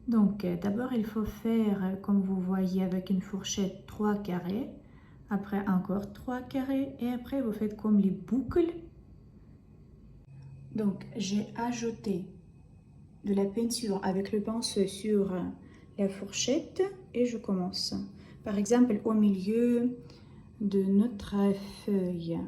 Donc d'abord il faut faire comme vous voyez avec une fourchette 3 carrés, après encore 3 carrés et après vous faites comme les boucles. Donc j'ai ajouté de la peinture avec le pinceau sur la fourchette et je commence. Par exemple au milieu de notre feuille.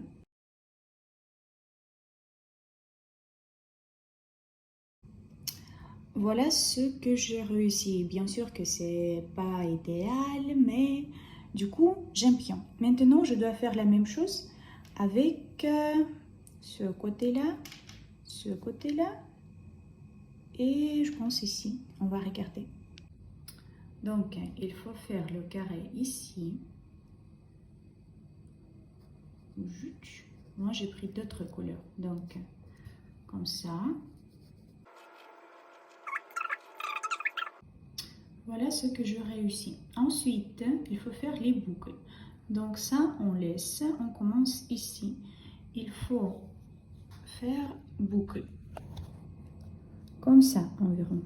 Voilà ce que j'ai réussi. Bien sûr que c'est pas idéal, mais du coup, j'aime bien. Maintenant, je dois faire la même chose avec ce côté-là et je pense ici. On va regarder. Donc, il faut faire le carré ici. Moi, j'ai pris d'autres couleurs. Donc, comme ça. Voilà ce que je réussis. Ensuite, il faut faire les boucles. Donc ça, on laisse. On commence ici. Il faut faire boucle. Comme ça, environ.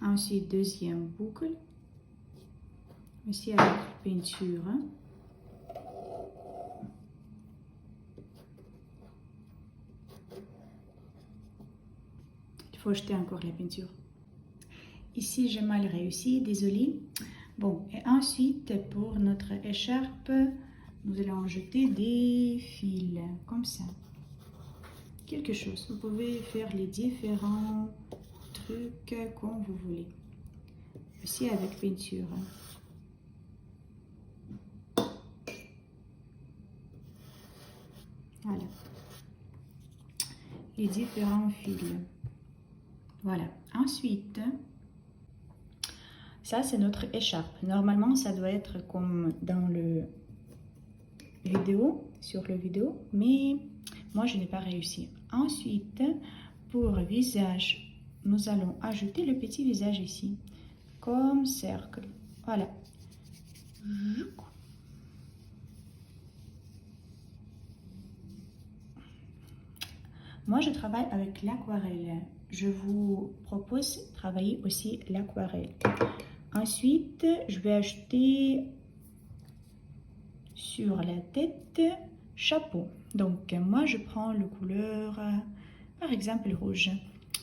Ensuite, deuxième boucle. Ici avec peinture. Il faut jeter encore la peinture. Ici, j'ai mal réussi, désolé. Bon, et ensuite, pour notre écharpe, nous allons jeter des fils, comme ça. Quelque chose. Vous pouvez faire les différents trucs comme vous voulez. Aussi avec peinture. Voilà. Les différents fils. Voilà. Ensuite, ça c'est notre écharpe. Normalement, ça doit être comme dans le vidéo, sur le vidéo, mais moi je n'ai pas réussi. Ensuite, pour visage, nous allons ajouter le petit visage ici, comme cercle. Voilà. Moi, je travaille avec l'aquarelle. Je vous propose de travailler aussi l'aquarelle. Ensuite, je vais ajouter sur la tête chapeau. Donc, moi, je prends le couleur, par exemple, rouge.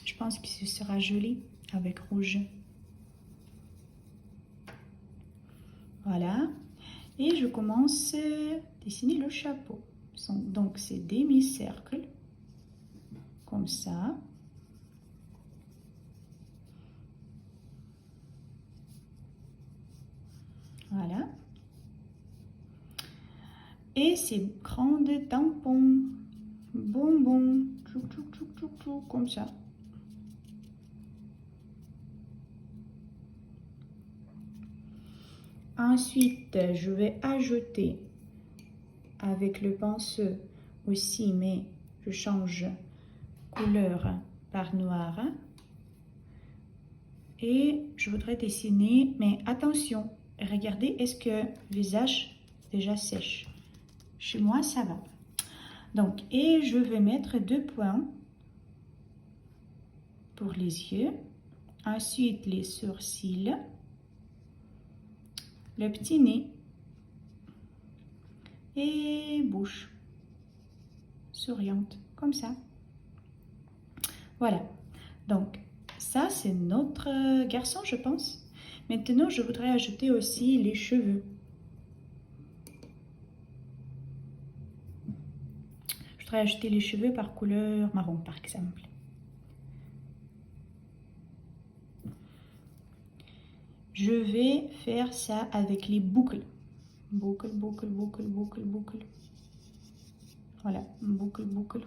Je pense que ce sera joli avec rouge. Voilà. Et je commence à dessiner le chapeau. Donc, c'est demi-cercle. Comme ça. Voilà. Et ces grandes tampons, bonbons, comme ça. Ensuite, je vais ajouter avec le pinceau aussi, mais je change couleur par noir. Et je voudrais dessiner, mais attention, regardez, est-ce que le visage déjà sèche? Chez moi, ça va. Donc, et je vais mettre 2 points pour les yeux. Ensuite, les sourcils, le petit nez et bouche souriante, comme ça. Voilà. Donc, ça, c'est notre garçon, je pense. Maintenant, je voudrais ajouter aussi les cheveux. Je voudrais ajouter les cheveux par couleur marron, par exemple. Je vais faire ça avec les boucles. Boucle, boucle, boucle, boucle, boucle. Voilà, boucle, boucle.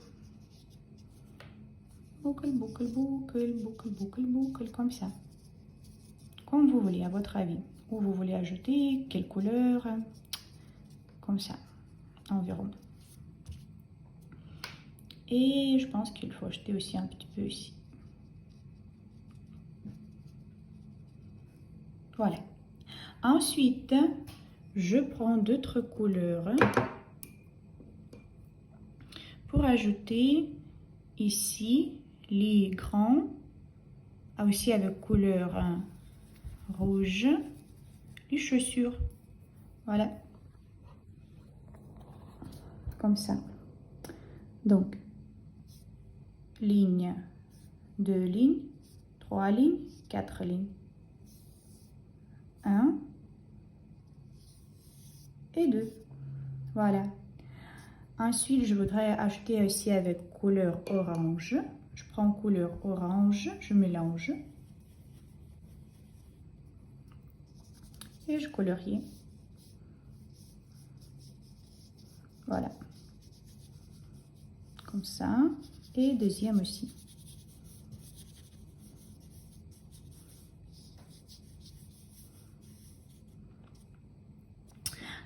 Boucle, boucle, boucle, boucle, boucle, boucle, comme ça. Comme vous voulez, à votre avis. Où vous voulez ajouter, quelle couleur. Comme ça, environ. Et je pense qu'il faut ajouter aussi un petit peu ici. Voilà. Ensuite, je prends d'autres couleurs. pour ajouter ici les grands, aussi avec couleur rouge, les chaussures. Voilà. Comme ça. Donc, ligne, 2 lignes, 3 lignes, 4 lignes. 1 et 2. Voilà. Ensuite, je voudrais ajouter aussi avec couleur orange. Je prends couleur orange, je mélange. Et je colorie. Voilà. Comme ça. Et deuxième aussi.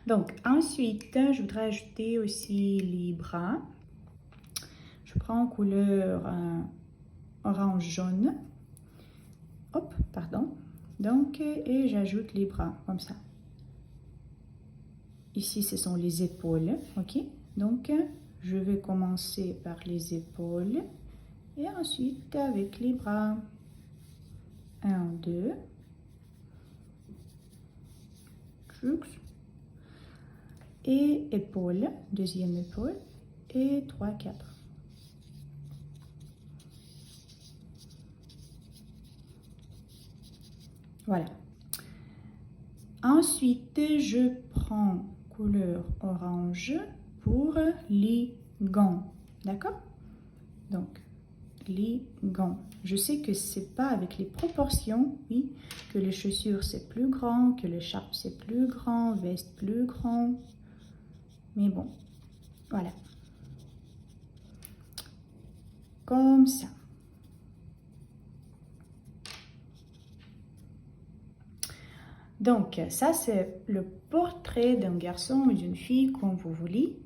Donc, ensuite, je voudrais ajouter aussi les bras. Je prends couleur orange jaune. Hop, pardon. Donc, et j'ajoute les bras, comme ça. Ici, ce sont les épaules, ok? Donc, je vais commencer par les épaules et ensuite avec les bras. 1, 2. Et épaule, deuxième épaule, et 3, 4. Voilà. Ensuite, je prends couleur orange pour les gants. D'accord? Donc, les gants. Je sais que c'est pas avec les proportions, oui, que les chaussures c'est plus grand, que l'écharpe c'est plus grand, veste plus grand. Mais bon, voilà. Comme ça. Donc, ça, c'est le portrait d'un garçon ou d'une fille, comme vous voulez,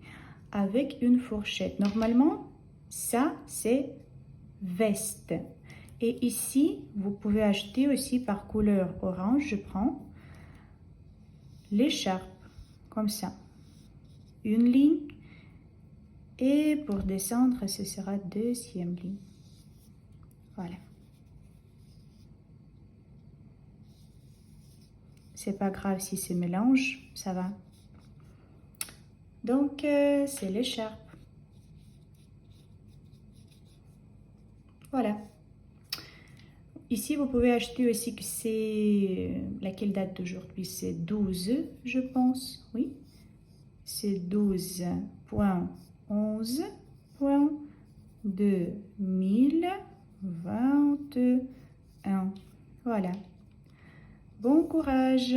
avec une fourchette. Normalement, ça, c'est veste. Et ici, vous pouvez acheter aussi par couleur orange, je prends l'écharpe, comme ça. Une ligne. Et pour descendre, ce sera deuxième ligne. Voilà. C'est pas grave si c'est mélange, ça va. Donc, c'est l'écharpe. Voilà. Ici, vous pouvez acheter aussi que c'est... Laquelle date d'aujourd'hui? C'est 12, je pense. Oui. C'est 12.11.2021. Voilà. Bon courage!